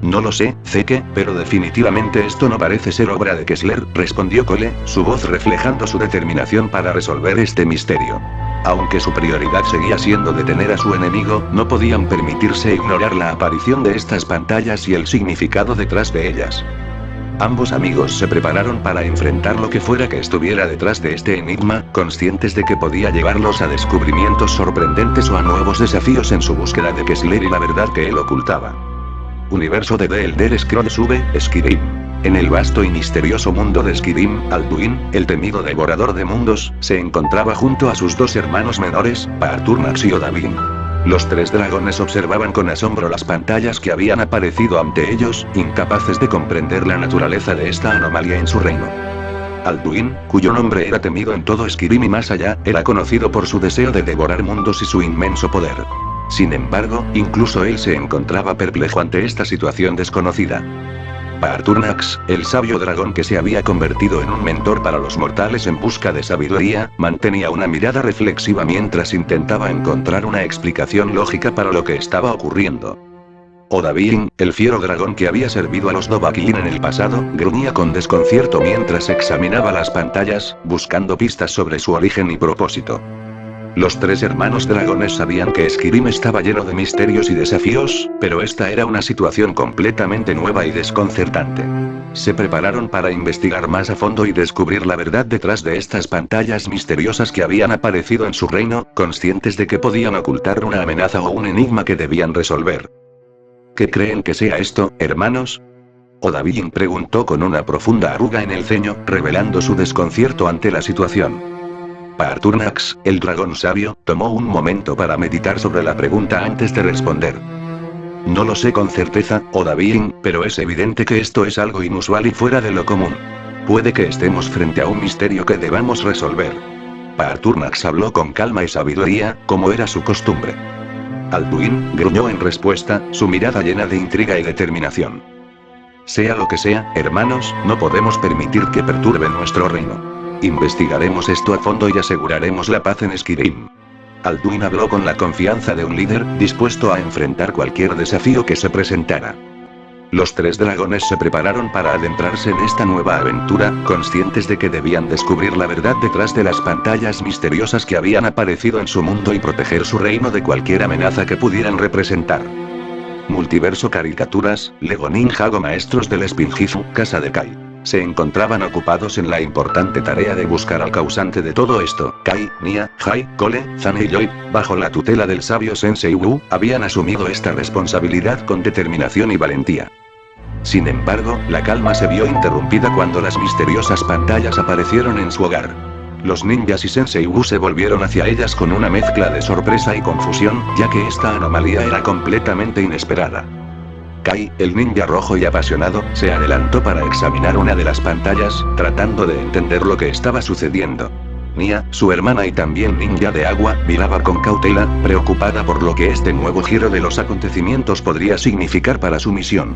No lo sé, Zeke, pero definitivamente esto no parece ser obra de Kessler, respondió Cole, su voz reflejando su determinación para resolver este misterio. Aunque su prioridad seguía siendo detener a su enemigo, no podían permitirse ignorar la aparición de estas pantallas y el significado detrás de ellas. Ambos amigos se prepararon para enfrentar lo que fuera que estuviera detrás de este enigma, conscientes de que podía llevarlos a descubrimientos sorprendentes o a nuevos desafíos en su búsqueda de Kessler y la verdad que él ocultaba. Universo de The Elder Scrolls V, Skyrim. En el vasto y misterioso mundo de Skyrim, Alduin, el temido devorador de mundos, se encontraba junto a sus dos hermanos menores, Paarthurnax y Odahviin. Los tres dragones observaban con asombro las pantallas que habían aparecido ante ellos, incapaces de comprender la naturaleza de esta anomalía en su reino. Alduin, cuyo nombre era temido en todo Skyrim y más allá, era conocido por su deseo de devorar mundos y su inmenso poder. Sin embargo, incluso él se encontraba perplejo ante esta situación desconocida. Paarthurnax, el sabio dragón que se había convertido en un mentor para los mortales en busca de sabiduría, mantenía una mirada reflexiva mientras intentaba encontrar una explicación lógica para lo que estaba ocurriendo. Odahviin, el fiero dragón que había servido a los Dovahkiin en el pasado, gruñía con desconcierto mientras examinaba las pantallas, buscando pistas sobre su origen y propósito. Los tres hermanos dragones sabían que Skyrim estaba lleno de misterios y desafíos, pero esta era una situación completamente nueva y desconcertante. Se prepararon para investigar más a fondo y descubrir la verdad detrás de estas pantallas misteriosas que habían aparecido en su reino, conscientes de que podían ocultar una amenaza o un enigma que debían resolver. ¿Qué creen que sea esto, hermanos? Odahviin preguntó con una profunda arruga en el ceño, revelando su desconcierto ante la situación. Paarthurnax, el dragón sabio, tomó un momento para meditar sobre la pregunta antes de responder. No lo sé con certeza, Odahviin, pero es evidente que esto es algo inusual y fuera de lo común. Puede que estemos frente a un misterio que debamos resolver. Paarthurnax habló con calma y sabiduría, como era su costumbre. Alduin gruñó en respuesta, su mirada llena de intriga y determinación. Sea lo que sea, hermanos, no podemos permitir que perturbe nuestro reino. Investigaremos esto a fondo y aseguraremos la paz en Skyrim. Alduin habló con la confianza de un líder, dispuesto a enfrentar cualquier desafío que se presentara. Los 3 dragones se prepararon para adentrarse en esta nueva aventura, conscientes de que debían descubrir la verdad detrás de las pantallas misteriosas que habían aparecido en su mundo y proteger su reino de cualquier amenaza que pudieran representar. Multiverso Caricaturas, Lego Ninjago Maestros del Spinjitzu, Casa de Kai. Se encontraban ocupados en la importante tarea de buscar al causante de todo esto. Kai, Nia, Jai, Cole, Zane y Lloyd, bajo la tutela del sabio Sensei Wu, habían asumido esta responsabilidad con determinación y valentía. Sin embargo, la calma se vio interrumpida cuando las misteriosas pantallas aparecieron en su hogar. Los ninjas y Sensei Wu se volvieron hacia ellas con una mezcla de sorpresa y confusión, ya que esta anomalía era completamente inesperada. Kai, el ninja rojo y apasionado, se adelantó para examinar una de las pantallas, tratando de entender lo que estaba sucediendo. Nia, su hermana y también ninja de agua, miraba con cautela, preocupada por lo que este nuevo giro de los acontecimientos podría significar para su misión.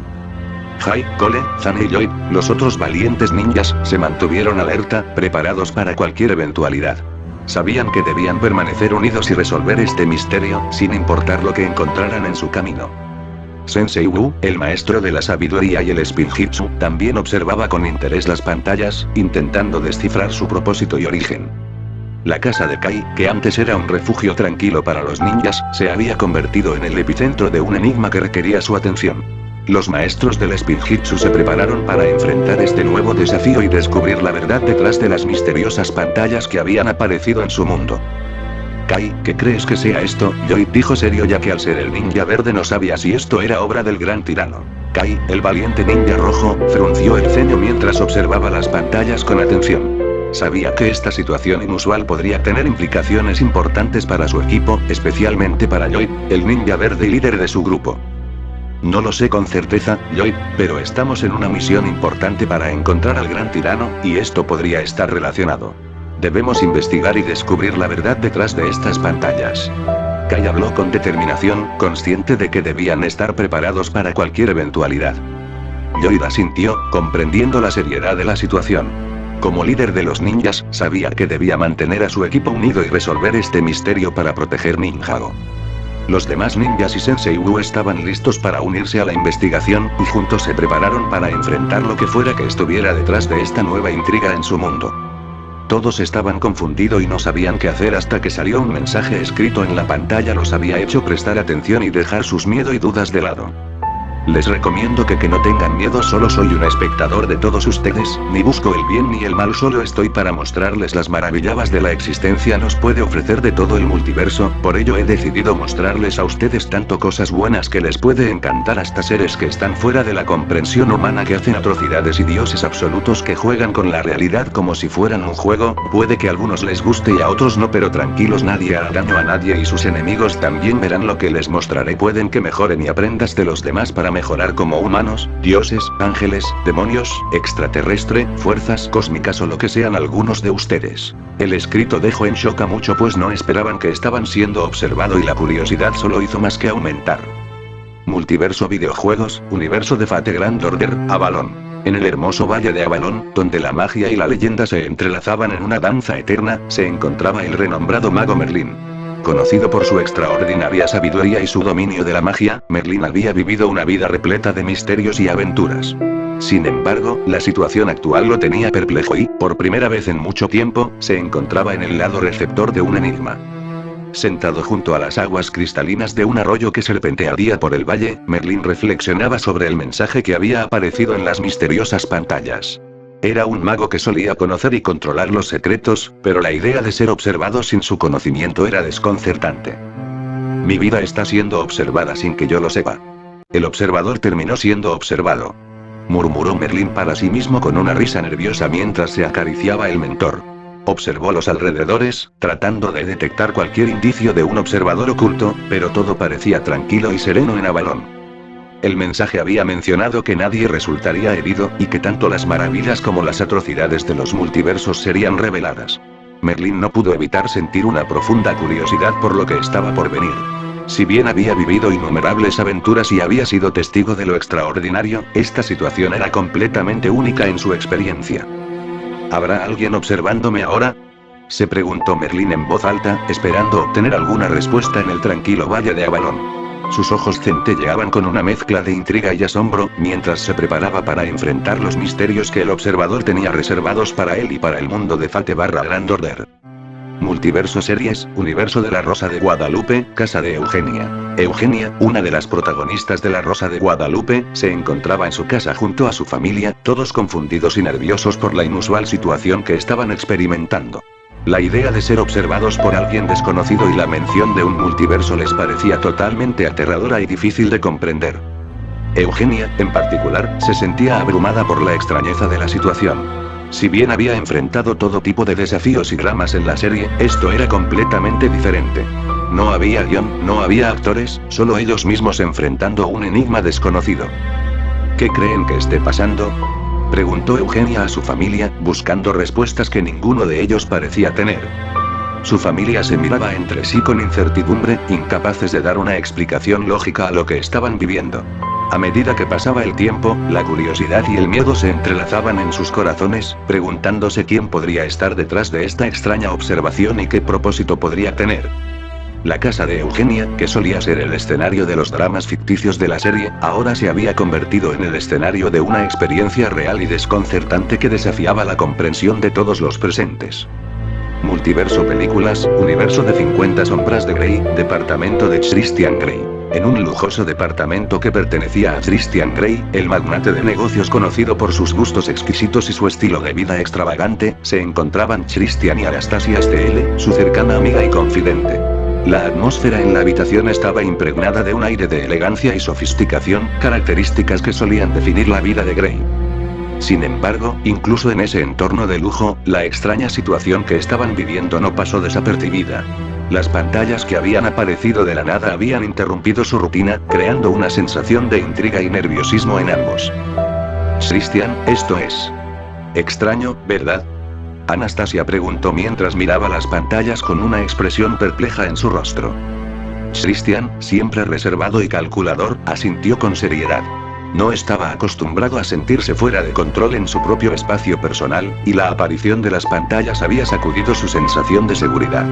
Jai, Cole, Zane y Lloyd, los otros valientes ninjas, se mantuvieron alerta, preparados para cualquier eventualidad. Sabían que debían permanecer unidos y resolver este misterio, sin importar lo que encontraran en su camino. Sensei Wu, el maestro de la sabiduría y el Spinjitzu, también observaba con interés las pantallas, intentando descifrar su propósito y origen. La casa de Kai, que antes era un refugio tranquilo para los ninjas, se había convertido en el epicentro de un enigma que requería su atención. Los maestros del Spinjitzu se prepararon para enfrentar este nuevo desafío y descubrir la verdad detrás de las misteriosas pantallas que habían aparecido en su mundo. Kai, ¿qué crees que sea esto? Lloyd dijo serio, ya que al ser el ninja verde no sabía si esto era obra del gran tirano. Kai, el valiente ninja rojo, frunció el ceño mientras observaba las pantallas con atención. Sabía que esta situación inusual podría tener implicaciones importantes para su equipo, especialmente para Lloyd, el ninja verde y líder de su grupo. No lo sé con certeza, Lloyd, pero estamos en una misión importante para encontrar al gran tirano, y esto podría estar relacionado. Debemos investigar y descubrir la verdad detrás de estas pantallas. Kai habló con determinación, consciente de que debían estar preparados para cualquier eventualidad. Lloyd asintió, comprendiendo la seriedad de la situación. Como líder de los ninjas, sabía que debía mantener a su equipo unido y resolver este misterio para proteger Ninjago. Los demás ninjas y Sensei Wu estaban listos para unirse a la investigación, y juntos se prepararon para enfrentar lo que fuera que estuviera detrás de esta nueva intriga en su mundo. Todos estaban confundidos y no sabían qué hacer hasta que salió un mensaje escrito en la pantalla. Los había hecho prestar atención y dejar sus miedos y dudas de lado. Les recomiendo que no tengan miedo, solo soy un espectador de todos ustedes, ni busco el bien ni el mal, solo estoy para mostrarles las maravillas de la existencia. Nos puede ofrecer de todo el multiverso, por ello he decidido mostrarles a ustedes tanto cosas buenas que les puede encantar hasta seres que están fuera de la comprensión humana que hacen atrocidades y dioses absolutos que juegan con la realidad como si fueran un juego. Puede que a algunos les guste y a otros no, pero tranquilos, nadie hará daño a nadie y sus enemigos también verán lo que les mostraré. Pueden que mejoren y aprendas de los demás para mejorar como humanos, dioses, ángeles, demonios, extraterrestre, fuerzas cósmicas o lo que sean algunos de ustedes. El escrito dejó en shock a mucho, pues no esperaban que estaban siendo observado y la curiosidad solo hizo más que aumentar. Multiverso Videojuegos, Universo de Fate Grand Order, Avalon. En el hermoso valle de Avalon, donde la magia y la leyenda se entrelazaban en una danza eterna, se encontraba el renombrado mago Merlín. Conocido por su extraordinaria sabiduría y su dominio de la magia, Merlín había vivido una vida repleta de misterios y aventuras. Sin embargo, la situación actual lo tenía perplejo y, por primera vez en mucho tiempo, se encontraba en el lado receptor de un enigma. Sentado junto a las aguas cristalinas de un arroyo que serpenteaba por el valle, Merlín reflexionaba sobre el mensaje que había aparecido en las misteriosas pantallas. Era un mago que solía conocer y controlar los secretos, pero la idea de ser observado sin su conocimiento era desconcertante. Mi vida está siendo observada sin que yo lo sepa. El observador terminó siendo observado, murmuró Merlín para sí mismo con una risa nerviosa mientras se acariciaba el mentón. Observó los alrededores, tratando de detectar cualquier indicio de un observador oculto, pero todo parecía tranquilo y sereno en Avalon. El mensaje había mencionado que nadie resultaría herido, y que tanto las maravillas como las atrocidades de los multiversos serían reveladas. Merlín no pudo evitar sentir una profunda curiosidad por lo que estaba por venir. Si bien había vivido innumerables aventuras y había sido testigo de lo extraordinario, esta situación era completamente única en su experiencia. ¿Habrá alguien observándome ahora?, se preguntó Merlín en voz alta, esperando obtener alguna respuesta en el tranquilo valle de Avalon. Sus ojos centelleaban con una mezcla de intriga y asombro, mientras se preparaba para enfrentar los misterios que el observador tenía reservados para él y para el mundo de Fate/Grand Order. Multiverso Series, Universo de la Rosa de Guadalupe, Casa de Eugenia. Eugenia, una de las protagonistas de La Rosa de Guadalupe, se encontraba en su casa junto a su familia, todos confundidos y nerviosos por la inusual situación que estaban experimentando. La idea de ser observados por alguien desconocido y la mención de un multiverso les parecía totalmente aterradora y difícil de comprender. Eugenia, en particular, se sentía abrumada por la extrañeza de la situación. Si bien había enfrentado todo tipo de desafíos y dramas en la serie, esto era completamente diferente. No había guión, no había actores, solo ellos mismos enfrentando un enigma desconocido. ¿Qué creen que esté pasando?, preguntó Eugenia a su familia, buscando respuestas que ninguno de ellos parecía tener. Su familia se miraba entre sí con incertidumbre, incapaces de dar una explicación lógica a lo que estaban viviendo. A medida que pasaba el tiempo, la curiosidad y el miedo se entrelazaban en sus corazones, preguntándose quién podría estar detrás de esta extraña observación y qué propósito podría tener. La casa de Eugenia, que solía ser el escenario de los dramas ficticios de la serie, ahora se había convertido en el escenario de una experiencia real y desconcertante que desafiaba la comprensión de todos los presentes. Multiverso Películas, Universo de 50 Sombras de Grey, Departamento de Christian Grey. En un lujoso departamento que pertenecía a Christian Grey, el magnate de negocios conocido por sus gustos exquisitos y su estilo de vida extravagante, se encontraban Christian y Anastasia STL, su cercana amiga y confidente. La atmósfera en la habitación estaba impregnada de un aire de elegancia y sofisticación, características que solían definir la vida de Grey. Sin embargo, incluso en ese entorno de lujo, la extraña situación que estaban viviendo no pasó desapercibida. Las pantallas que habían aparecido de la nada habían interrumpido su rutina, creando una sensación de intriga y nerviosismo en ambos. Christian, esto es extraño, ¿verdad?, Anastasia preguntó mientras miraba las pantallas con una expresión perpleja en su rostro. Christian, siempre reservado y calculador, asintió con seriedad. No estaba acostumbrado a sentirse fuera de control en su propio espacio personal, y la aparición de las pantallas había sacudido su sensación de seguridad.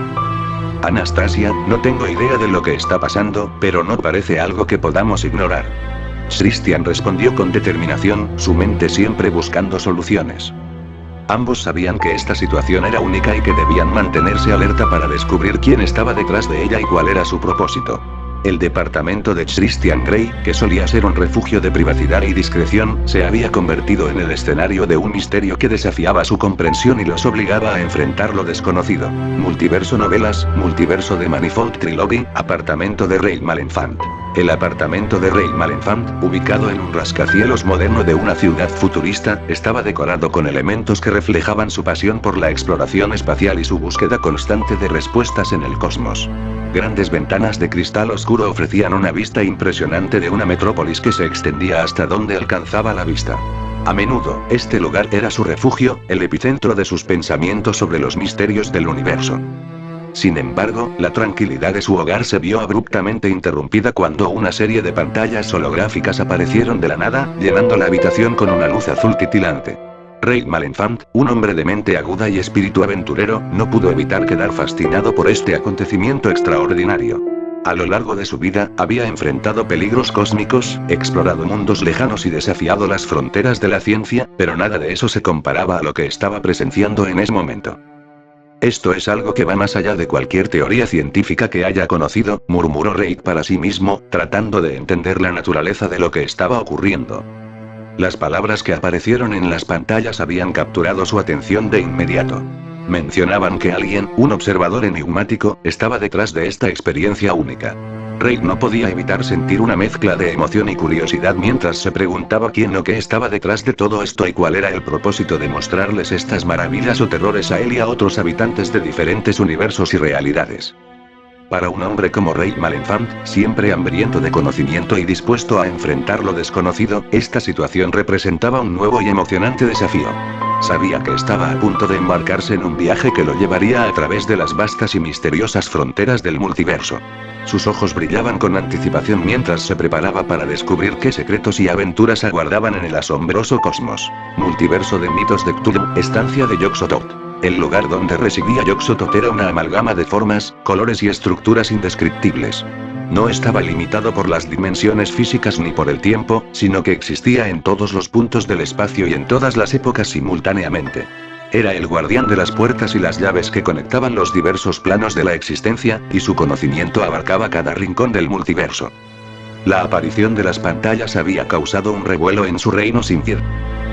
Anastasia, no tengo idea de lo que está pasando, pero no parece algo que podamos ignorar. Christian respondió con determinación, su mente siempre buscando soluciones. Ambos sabían que esta situación era única y que debían mantenerse alerta para descubrir quién estaba detrás de ella y cuál era su propósito. El departamento de Christian Grey, que solía ser un refugio de privacidad y discreción, se había convertido en el escenario de un misterio que desafiaba su comprensión y los obligaba a enfrentar lo desconocido. Multiverso Novelas, Multiverso de Manifold Trilogy, Apartamento de Ray Malenfant. El apartamento de Ray Malenfant, ubicado en un rascacielos moderno de una ciudad futurista, estaba decorado con elementos que reflejaban su pasión por la exploración espacial y su búsqueda constante de respuestas en el cosmos. Grandes ventanas de cristal oscuro ofrecían una vista impresionante de una metrópolis que se extendía hasta donde alcanzaba la vista. A menudo, este lugar era su refugio, el epicentro de sus pensamientos sobre los misterios del universo. Sin embargo, la tranquilidad de su hogar se vio abruptamente interrumpida cuando una serie de pantallas holográficas aparecieron de la nada, llenando la habitación con una luz azul titilante. Ray Malenfant, un hombre de mente aguda y espíritu aventurero, no pudo evitar quedar fascinado por este acontecimiento extraordinario. A lo largo de su vida, había enfrentado peligros cósmicos, explorado mundos lejanos y desafiado las fronteras de la ciencia, pero nada de eso se comparaba a lo que estaba presenciando en ese momento. Esto es algo que va más allá de cualquier teoría científica que haya conocido, murmuró Reid para sí mismo, tratando de entender la naturaleza de lo que estaba ocurriendo. Las palabras que aparecieron en las pantallas habían capturado su atención de inmediato. Mencionaban que alguien, un observador enigmático, estaba detrás de esta experiencia única. Reid no podía evitar sentir una mezcla de emoción y curiosidad mientras se preguntaba quién o qué estaba detrás de todo esto y cuál era el propósito de mostrarles estas maravillas o terrores a él y a otros habitantes de diferentes universos y realidades. Para un hombre como Rey Malenfant, siempre hambriento de conocimiento y dispuesto a enfrentar lo desconocido, esta situación representaba un nuevo y emocionante desafío. Sabía que estaba a punto de embarcarse en un viaje que lo llevaría a través de las vastas y misteriosas fronteras del multiverso. Sus ojos brillaban con anticipación mientras se preparaba para descubrir qué secretos y aventuras aguardaban en el asombroso cosmos. Multiverso de mitos de Cthulhu, estancia de Yog-Sothoth. El lugar donde residía Yog-Sothoth era una amalgama de formas, colores y estructuras indescriptibles. No estaba limitado por las dimensiones físicas ni por el tiempo, sino que existía en todos los puntos del espacio y en todas las épocas simultáneamente. Era el guardián de las puertas y las llaves que conectaban los diversos planos de la existencia, y su conocimiento abarcaba cada rincón del multiverso. La aparición de las pantallas había causado un revuelo en su reino sin fin.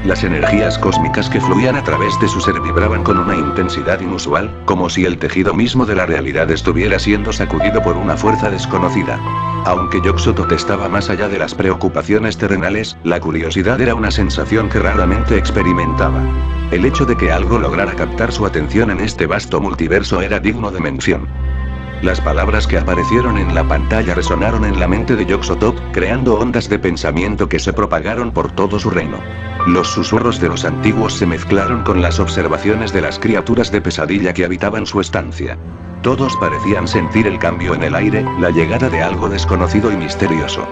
Las energías cósmicas que fluían a través de su ser vibraban con una intensidad inusual, como si el tejido mismo de la realidad estuviera siendo sacudido por una fuerza desconocida. Aunque Yog-Sothoth estaba más allá de las preocupaciones terrenales, la curiosidad era una sensación que raramente experimentaba. El hecho de que algo lograra captar su atención en este vasto multiverso era digno de mención. Las palabras que aparecieron en la pantalla resonaron en la mente de Yog-Sothoth, creando ondas de pensamiento que se propagaron por todo su reino. Los susurros de los antiguos se mezclaron con las observaciones de las criaturas de pesadilla que habitaban su estancia. Todos parecían sentir el cambio en el aire, la llegada de algo desconocido y misterioso.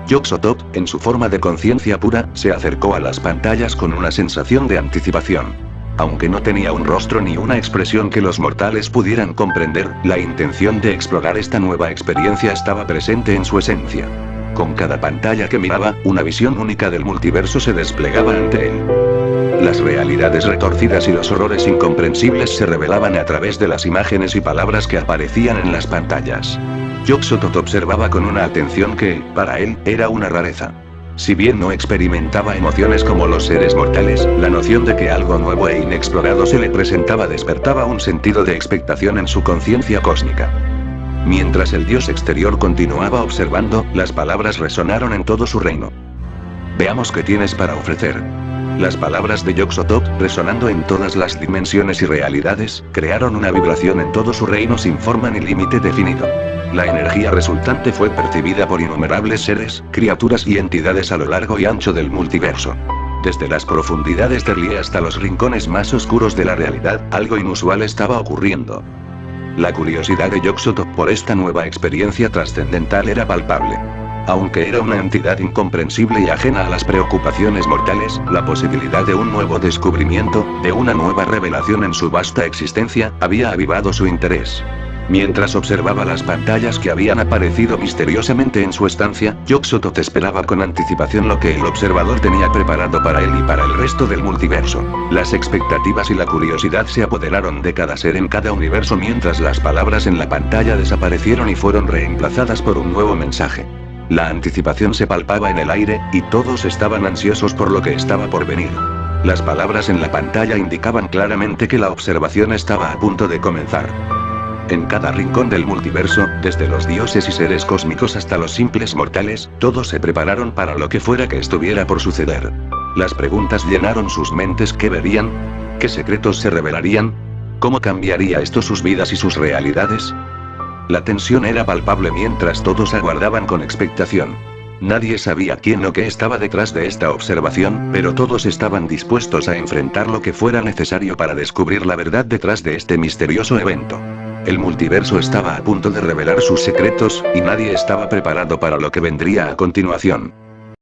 Yog-Sothoth, en su forma de conciencia pura, se acercó a las pantallas con una sensación de anticipación. Aunque no tenía un rostro ni una expresión que los mortales pudieran comprender, la intención de explorar esta nueva experiencia estaba presente en su esencia. Con cada pantalla que miraba, una visión única del multiverso se desplegaba ante él. Las realidades retorcidas y los horrores incomprensibles se revelaban a través de las imágenes y palabras que aparecían en las pantallas. Yog-Sothoth observaba con una atención que, para él, era una rareza. Si bien no experimentaba emociones como los seres mortales, la noción de que algo nuevo e inexplorado se le presentaba despertaba un sentido de expectación en su conciencia cósmica. Mientras el dios exterior continuaba observando, las palabras resonaron en todo su reino. Veamos qué tienes para ofrecer. Las palabras de Yog-Sothoth, resonando en todas las dimensiones y realidades, crearon una vibración en todo su reino sin forma ni límite definido. La energía resultante fue percibida por innumerables seres, criaturas y entidades a lo largo y ancho del multiverso. Desde las profundidades de Rie hasta los rincones más oscuros de la realidad, algo inusual estaba ocurriendo. La curiosidad de Yog-Sothoth por esta nueva experiencia trascendental era palpable. Aunque era una entidad incomprensible y ajena a las preocupaciones mortales, la posibilidad de un nuevo descubrimiento, de una nueva revelación en su vasta existencia, había avivado su interés. Mientras observaba las pantallas que habían aparecido misteriosamente en su estancia, Yog-Sothoth esperaba con anticipación lo que el observador tenía preparado para él y para el resto del multiverso. Las expectativas y la curiosidad se apoderaron de cada ser en cada universo mientras las palabras en la pantalla desaparecieron y fueron reemplazadas por un nuevo mensaje. La anticipación se palpaba en el aire, y todos estaban ansiosos por lo que estaba por venir. Las palabras en la pantalla indicaban claramente que la observación estaba a punto de comenzar. En cada rincón del multiverso, desde los dioses y seres cósmicos hasta los simples mortales, todos se prepararon para lo que fuera que estuviera por suceder. Las preguntas llenaron sus mentes. ¿Qué verían? ¿Qué secretos se revelarían? ¿Cómo cambiaría esto sus vidas y sus realidades? La tensión era palpable mientras todos aguardaban con expectación. Nadie sabía quién o qué estaba detrás de esta observación, pero todos estaban dispuestos a enfrentar lo que fuera necesario para descubrir la verdad detrás de este misterioso evento. El multiverso estaba a punto de revelar sus secretos, y nadie estaba preparado para lo que vendría a continuación.